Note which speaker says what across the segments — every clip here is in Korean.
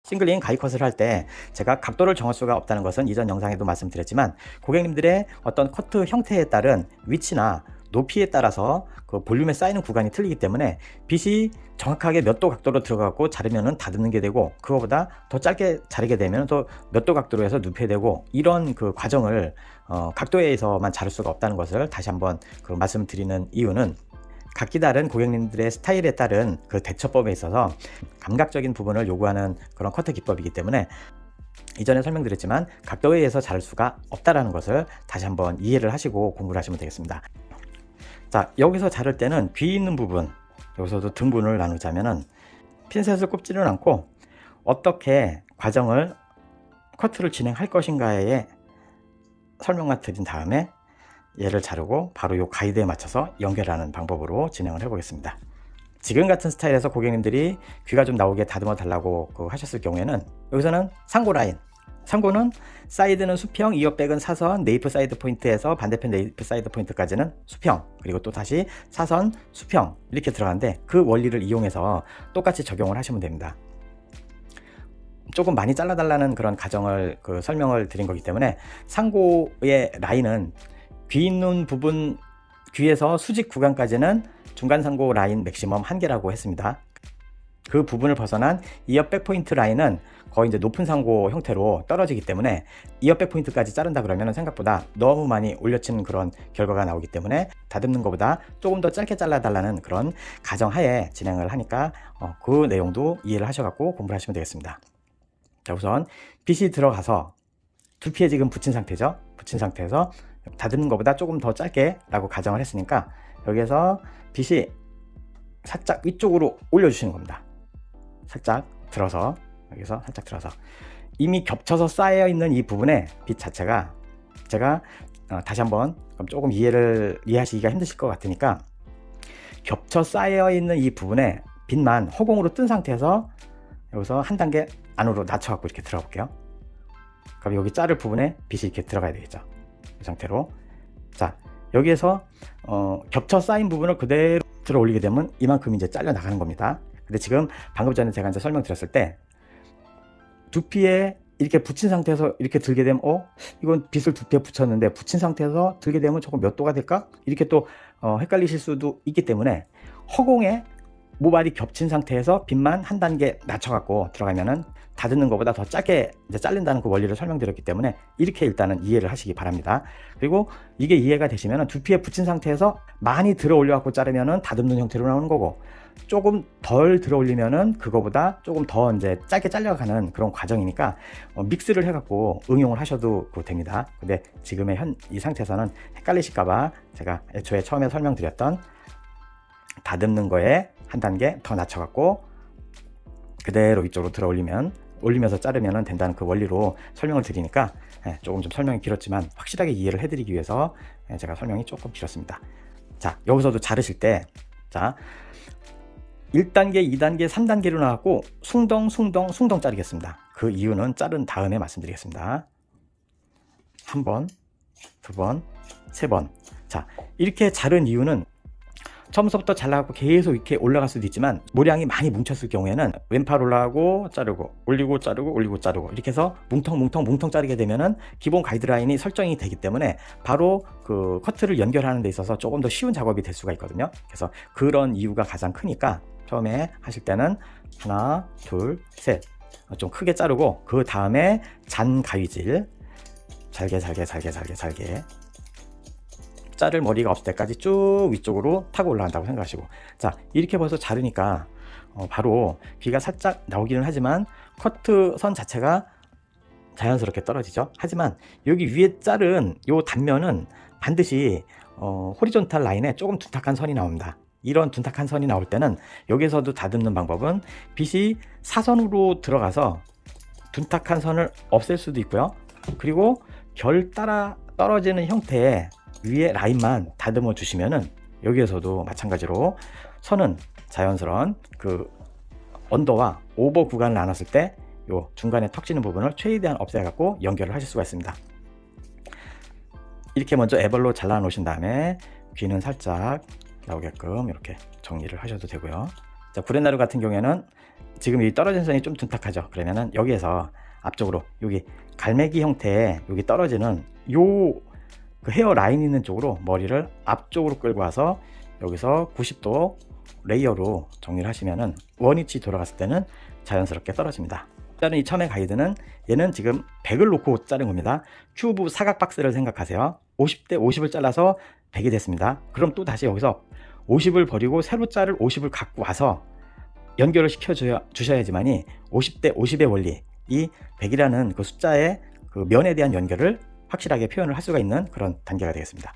Speaker 1: 싱글링 가이컷을 할 때 제가 각도를 정할 수가 없다는 것은 이전 영상에도 말씀드렸지만, 고객님들의 어떤 커트 형태에 따른 위치나 높이에 따라서 그 볼륨에 쌓이는 구간이 틀리기 때문에 빗이 정확하게 몇 도 각도로 들어가고 자르면은 다듬는 게 되고, 그거보다 더 짧게 자르게 되면 또 몇 도 각도로 해서 눕혀야 되고, 이런 그 과정을 각도에 의해서만 자를 수가 없다는 것을 다시 한번 그 말씀드리는 이유는, 각기 다른 고객님들의 스타일에 따른 그 대처법에 있어서 감각적인 부분을 요구하는 그런 커트 기법이기 때문에, 이전에 설명드렸지만 각도에 의해서 자를 수가 없다는 것을 다시 한번 이해를 하시고 공부를 하시면 되겠습니다. 자, 여기서 자를 때는 귀 있는 부분, 여기서도 등분을 나누자면은, 핀셋을 꼽지는 않고 어떻게 과정을 커트를 진행할 것인가에 설명만 드린 다음에 얘를 자르고 바로 이 가이드에 맞춰서 연결하는 방법으로 진행을 해 보겠습니다. 지금 같은 스타일에서 고객님들이 귀가 좀 나오게 다듬어 달라고 하셨을 경우에는, 여기서는 상고 라인, 상고는 사이드는 수평, 이어백은 사선, 네이프 사이드 포인트에서 반대편 네이프 사이드 포인트까지는 수평, 그리고 또 다시 사선, 수평 이렇게 들어가는데, 그 원리를 이용해서 똑같이 적용을 하시면 됩니다. 조금 많이 잘라달라는 그런 가정을 설명을 드린 거기 때문에, 상고의 라인은 귀 있는 부분, 귀에서 수직 구간까지는 중간 상고 라인 맥시멈 1개라고 했습니다. 그 부분을 벗어난 이어백 포인트 라인은 거의 이제 높은 상고 형태로 떨어지기 때문에, 이어백 포인트까지 자른다 그러면 생각보다 너무 많이 올려친 그런 결과가 나오기 때문에, 다듬는 것보다 조금 더 짧게 잘라달라는 그런 가정하에 진행을 하니까 그 내용도 이해를 하셔갖고 공부를 하시면 되겠습니다. 자, 우선 빗이 들어가서 두피에 지금 붙인 상태죠. 붙인 상태에서 다듬는 것보다 조금 더 짧게 라고 가정을 했으니까, 여기에서 빗이 살짝 위쪽으로 올려주시는 겁니다. 살짝 들어서, 여기서 살짝 들어서, 이미 겹쳐서 쌓여 있는 이 부분에 빗 자체가, 제가 다시 한번 조금 이해하시기가 힘드실 것 같으니까, 겹쳐 쌓여 있는 이 부분에 빗만 허공으로 뜬 상태에서 여기서 한 단계 안으로 낮춰 갖고 이렇게 들어가 볼게요. 그럼 여기 자를 부분에 빗이 이렇게 들어가야 되겠죠. 이 상태로. 자, 여기에서 겹쳐 쌓인 부분을 그대로 들어 올리게 되면 이만큼 이제 잘려 나가는 겁니다. 근데 지금 방금 전에 제가 이제 설명드렸을 때, 두피에 이렇게 붙인 상태에서 이렇게 들게 되면 이건 빗을 두피에 붙였는데 붙인 상태에서 들게 되면 조금 몇 도가 될까? 이렇게 또 헷갈리실 수도 있기 때문에, 허공에 모발이 겹친 상태에서 빗만 한 단계 낮춰갖고 들어가면은 다듬는 것보다 더 짧게 이제 자른다는 그 원리를 설명드렸기 때문에, 이렇게 일단은 이해를 하시기 바랍니다. 그리고 이게 이해가 되시면 두피에 붙인 상태에서 많이 들어 올려갖고 자르면은 다듬는 형태로 나오는 거고, 조금 덜 들어 올리면은 그거보다 조금 더 이제 짧게 잘려가는 그런 과정이니까 믹스를 해갖고 응용을 하셔도 됩니다. 근데 지금의 이 상태에서는 헷갈리실까봐 제가 애초에 처음에 설명드렸던 다듬는 거에 한 단계 더 낮춰갖고 그대로 위쪽으로 들어 올리면서 자르면 된다는 그 원리로 설명을 드리니까, 조금 좀 설명이 길었지만 확실하게 이해를 해드리기 위해서 제가 설명이 조금 길었습니다. 자, 여기서도 자르실 때, 자, 1단계, 2단계, 3단계로 나왔고 숭덩 자르겠습니다. 그 이유는 자른 다음에 말씀드리겠습니다. 1번, 2번, 3번. 자, 이렇게 자른 이유는, 처음부터 잘라갖고 계속 이렇게 올라갈 수도 있지만, 모량이 많이 뭉쳤을 경우에는 왼팔 올라가고 자르고 올리고 자르고 올리고 자르고 이렇게 해서 뭉텅 자르게 되면은 기본 가이드라인이 설정이 되기 때문에 바로 그 커트를 연결하는 데 있어서 조금 더 쉬운 작업이 될 수가 있거든요. 그래서 그런 이유가 가장 크니까 처음에 하실 때는 하나, 둘, 셋 좀 크게 자르고, 그 다음에 잔 가위질 잘게 자를 머리가 없을 때까지 쭉 위쪽으로 타고 올라간다고 생각하시고, 자, 이렇게 벌써 자르니까 바로 귀가 살짝 나오기는 하지만 커트 선 자체가 자연스럽게 떨어지죠. 하지만 여기 위에 자른 요 단면은 반드시 호리존탈 라인에 조금 둔탁한 선이 나옵니다. 이런 둔탁한 선이 나올 때는 여기서도 다듬는 방법은, 빗이 사선으로 들어가서 둔탁한 선을 없앨 수도 있고요. 그리고 결 따라 떨어지는 형태의 위에 라인만 다듬어 주시면은, 여기에서도 마찬가지로 선은 자연스러운 그 언더와 오버 구간을 나눴을 때 요 중간에 턱 지는 부분을 최대한 없애 갖고 연결을 하실 수가 있습니다. 이렇게 먼저 애벌로 잘라 놓으신 다음에 귀는 살짝 나오게끔 이렇게 정리를 하셔도 되고요. 자, 구레나루 같은 경우에는 지금 이 떨어진 선이 좀 둔탁하죠. 그러면은 여기에서 앞쪽으로 여기 갈매기 형태의 여기 떨어지는 요 그 헤어 라인 있는 쪽으로 머리를 앞쪽으로 끌고 와서 여기서 90도 레이어로 정리를 하시면은 원위치 돌아갔을 때는 자연스럽게 떨어집니다. 자른 이 처음에 가이드는 얘는 지금 100을 놓고 자른 겁니다. 큐브 사각 박스를 생각하세요. 50대 50을 잘라서 100이 됐습니다. 그럼 또 다시 여기서 50을 버리고 새로 자를 50을 갖고 와서 연결을 시켜 주셔야지만이 50대 50의 원리, 이 100이라는 그 숫자의 그 면에 대한 연결을 확실하게 표현을 할 수가 있는 그런 단계가 되겠습니다.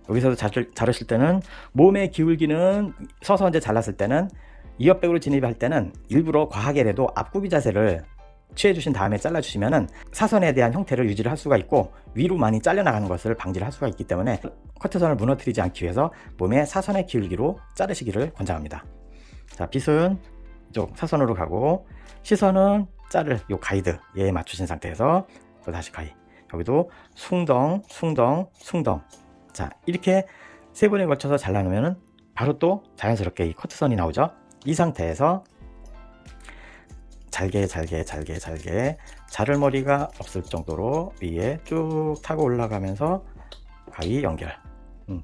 Speaker 1: 여기서도 자르실 때는 몸의 기울기는 서서 이제 잘랐을 때는 이어백으로 진입할 때는 일부러 과하게라도 앞구비 자세를 취해 주신 다음에 잘라 주시면은 사선에 대한 형태를 유지를 할 수가 있고 위로 많이 잘려 나가는 것을 방지를 할 수가 있기 때문에 커트선을 무너뜨리지 않기 위해서 몸의 사선의 기울기로 자르시기를 권장합니다. 자, 빗은 이쪽 사선으로 가고 시선은 자를 요 가이드에 맞추신 상태에서 또 다시 가위, 여기도 숭덩 숭덩 숭덩. 자, 이렇게 세 번에 걸쳐서 잘라놓으면 바로 또 자연스럽게 이 커트선이 나오죠. 이 상태에서 잘게 자를머리가 없을 정도로 위에 쭉 타고 올라가면서 가위 연결.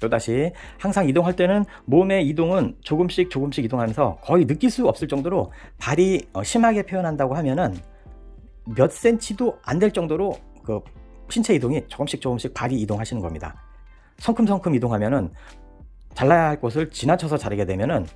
Speaker 1: 또다시 항상 이동할 때는 몸의 이동은 조금씩 이동하면서 거의 느낄 수 없을 정도로 발이 심하게 표현한다고 하면은 몇 센치도 안 될 정도로 그 신체 이동이 조금씩 발이 이동하시는 겁니다. 성큼성큼 이동하면은 잘라야 할 곳을 지나쳐서 자르게 되면은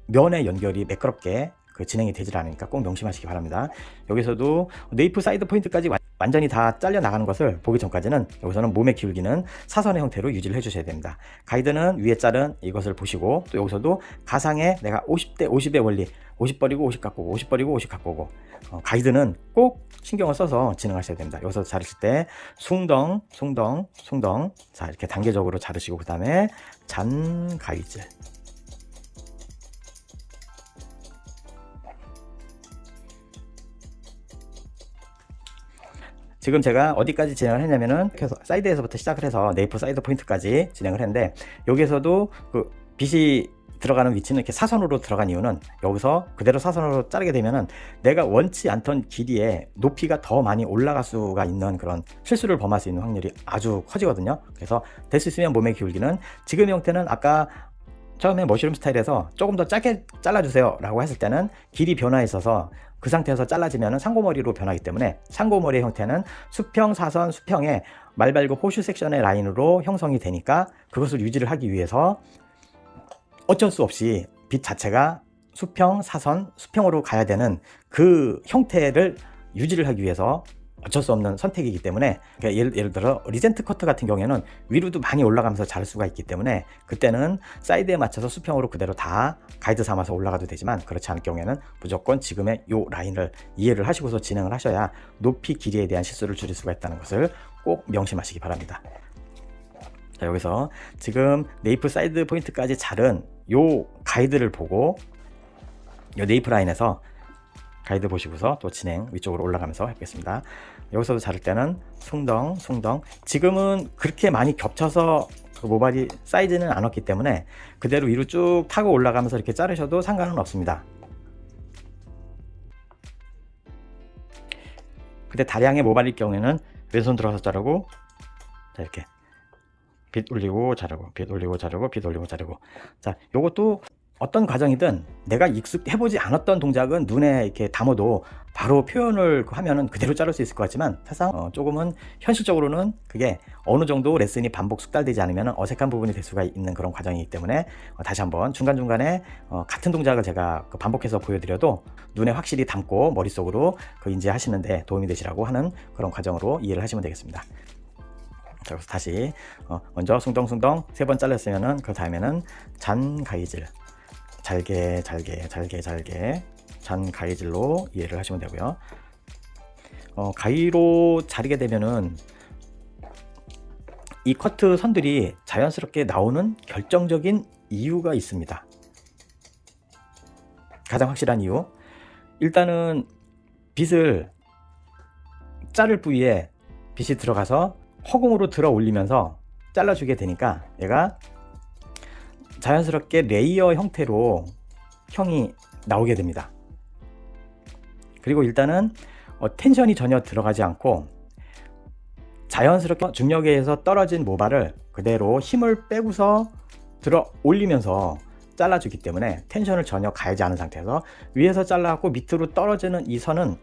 Speaker 1: 면의 연결이 매끄럽게 그 진행이 되질 않으니까 꼭 명심하시기 바랍니다. 여기서도 네이프 사이드 포인트까지 완전히 다 잘려 나가는 것을 보기 전까지는 여기서는 몸의 기울기는 사선의 형태로 유지를 해주셔야 됩니다. 가이드는 위에 자른 이것을 보시고 또 여기서도 가상의 내가 50대 50의 원리, 50 버리고 50 갖고 오고 50 버리고 50 갖고 오고 가이드는 꼭 신경을 써서 진행하셔야 됩니다. 여기서 자르실 때 숭덩 자, 이렇게 단계적으로 자르시고 그 다음에 잔 가위질. 지금 제가 어디까지 진행을 했냐면은 사이드에서부터 시작을 해서 네이프 사이드 포인트까지 진행을 했는데 여기에서도 그 빗이 들어가는 위치는 이렇게 사선으로 들어간 이유는 여기서 그대로 사선으로 자르게 되면은 내가 원치 않던 길이에 높이가 더 많이 올라갈 수가 있는 그런 실수를 범할 수 있는 확률이 아주 커지거든요. 그래서 될 수 있으면 몸의 기울기는 지금의 형태는 아까 처음에 머쉬룸 스타일에서 조금 더 짧게 잘라주세요 라고 했을 때는 길이 변화해 있어서 그 상태에서 잘라지면 상고머리로 변하기 때문에 상고머리의 형태는 수평, 사선, 수평의 말발굽 호슈 섹션의 라인으로 형성이 되니까 그것을 유지를 하기 위해서 어쩔 수 없이 빗 자체가 수평, 사선, 수평으로 가야 되는 그 형태를 유지를 하기 위해서 어쩔 수 없는 선택이기 때문에 예를 들어 리젠트 커트 같은 경우에는 위로도 많이 올라가면서 자를 수가 있기 때문에 그때는 사이드에 맞춰서 수평으로 그대로 다 가이드 삼아서 올라가도 되지만 그렇지 않을 경우에는 무조건 지금의 요 라인을 이해를 하시고서 진행을 하셔야 높이 길이에 대한 실수를 줄일 수가 있다는 것을 꼭 명심하시기 바랍니다. 자, 여기서 지금 네이프 사이드 포인트까지 자른 요 가이드를 보고 요 네이프 라인에서 가이드 보시고서 또 진행 위쪽으로 올라가면서 해보겠습니다. 여기서도 자를 때는 숭덩 지금은 그렇게 많이 겹쳐서 그 모발이 사이즈는 안 왔기 때문에 그대로 위로 쭉 타고 올라가면서 이렇게 자르셔도 상관은 없습니다. 근데 다량의 모발일 경우에는 왼손 들어서 자르고 자, 이렇게 빗 올리고 자르고 빗 올리고 자르고 빗 올리고 자르고. 자, 요것도 어떤 과정이든 내가 익숙해보지 않았던 동작은 눈에 이렇게 담아도 바로 표현을 하면은 그대로 자를 수 있을 것 같지만 사실상 조금은 현실적으로는 그게 어느 정도 레슨이 반복 숙달되지 않으면 어색한 부분이 될 수가 있는 그런 과정이기 때문에 다시 한번 중간중간에 같은 동작을 제가 반복해서 보여드려도 눈에 확실히 담고 머릿속으로 그 인지하시는데 도움이 되시라고 하는 그런 과정으로 이해를 하시면 되겠습니다. 자, 그래서 다시 먼저 숭덩숭덩 3번 잘랐으면은 그 다음에는 잔 가위질 잘게 잔 가위질로 이해를 하시면 되고요. 가위로 자르게 되면은 이 커트 선들이 자연스럽게 나오는 결정적인 이유가 있습니다. 가장 확실한 이유, 일단은 빗을 자를 부위에 빗이 들어가서 허공으로 들어 올리면서 잘라주게 되니까 얘가 자연스럽게 레이어 형태로 형이 나오게 됩니다. 그리고 일단은 텐션이 전혀 들어가지 않고 자연스럽게 중력에 의해서 떨어진 모발을 그대로 힘을 빼고서 들어 올리면서 잘라주기 때문에 텐션을 전혀 가하지 않은 상태에서 위에서 잘라갖고 밑으로 떨어지는 이 선은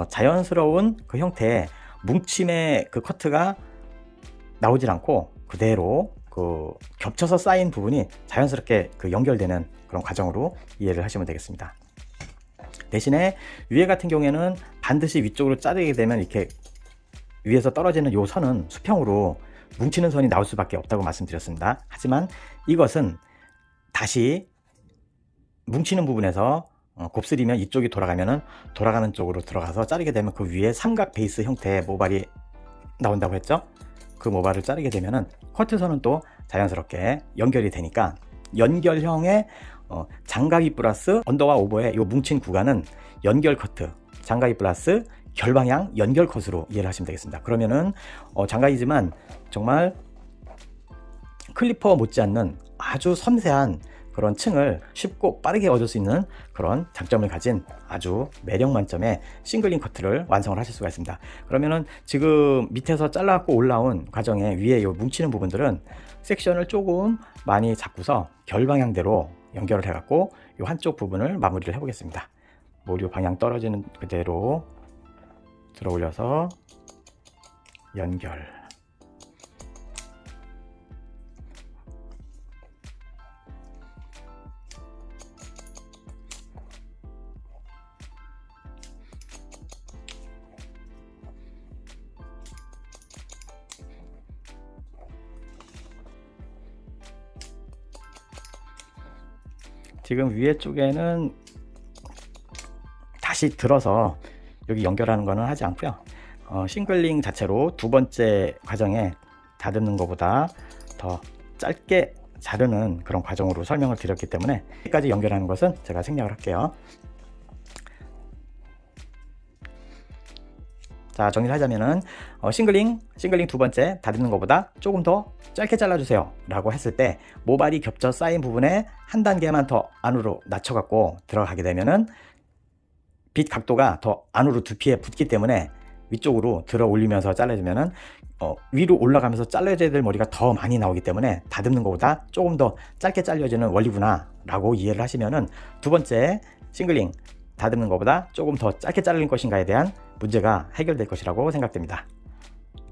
Speaker 1: 자연스러운 그 형태의 뭉침의 그 커트가 나오질 않고 그대로 그 겹쳐서 쌓인 부분이 자연스럽게 그 연결되는 그런 과정으로 이해를 하시면 되겠습니다. 대신에 위에 같은 경우에는 반드시 위쪽으로 자르게 되면 이렇게 위에서 떨어지는 이 선은 수평으로 뭉치는 선이 나올 수밖에 없다고 말씀드렸습니다. 하지만 이것은 다시 뭉치는 부분에서 곱슬이면 이쪽이 돌아가면은 돌아가는 쪽으로 들어가서 자르게 되면 그 위에 삼각 베이스 형태의 모발이 나온다고 했죠. 그 모발을 자르게 되면은 커트선은 또 자연스럽게 연결이 되니까 연결형의 장가위 플러스 언더와 오버의 이 뭉친 구간은 연결 커트, 장가위 플러스 결방향 연결 컷으로 이해를 하시면 되겠습니다. 그러면은 장가위지만 정말 클리퍼 못지않는 아주 섬세한 그런 층을 쉽고 빠르게 얻을 수 있는 그런 장점을 가진 아주 매력 만점의 싱글링 커트를 완성을 하실 수가 있습니다. 그러면은 지금 밑에서 잘라갖고 올라온 과정에 위에 요 뭉치는 부분들은 섹션을 조금 많이 잡고서 결방향대로 연결을 해갖고 요 한쪽 부분을 마무리를 해보겠습니다. 모류 방향 떨어지는 그대로 들어 올려서 연결. 지금 위에 쪽에는 다시 들어서 여기 연결하는 거는 하지 않고요. 싱글링 자체로 두 번째 과정에 다듬는 것보다 더 짧게 자르는 그런 과정으로 설명을 드렸기 때문에 여기까지 연결하는 것은 제가 생략을 할게요. 자, 정리를 하자면은 싱글링 두 번째 다듬는 것보다 조금 더 짧게 잘라주세요 라고 했을 때 모발이 겹쳐 쌓인 부분에 한 단계만 더 안으로 낮춰 갖고 들어가게 되면은 빗 각도가 더 안으로 두피에 붙기 때문에 위쪽으로 들어 올리면서 잘라주면은 위로 올라가면서 잘라줘야 될 머리가 더 많이 나오기 때문에 다듬는 것보다 조금 더 짧게 잘려지는 원리구나 라고 이해를 하시면은 두 번째 싱글링 다듬는 것보다 조금 더 짧게 자르는 것인가에 대한 문제가 해결될 것이라고 생각됩니다.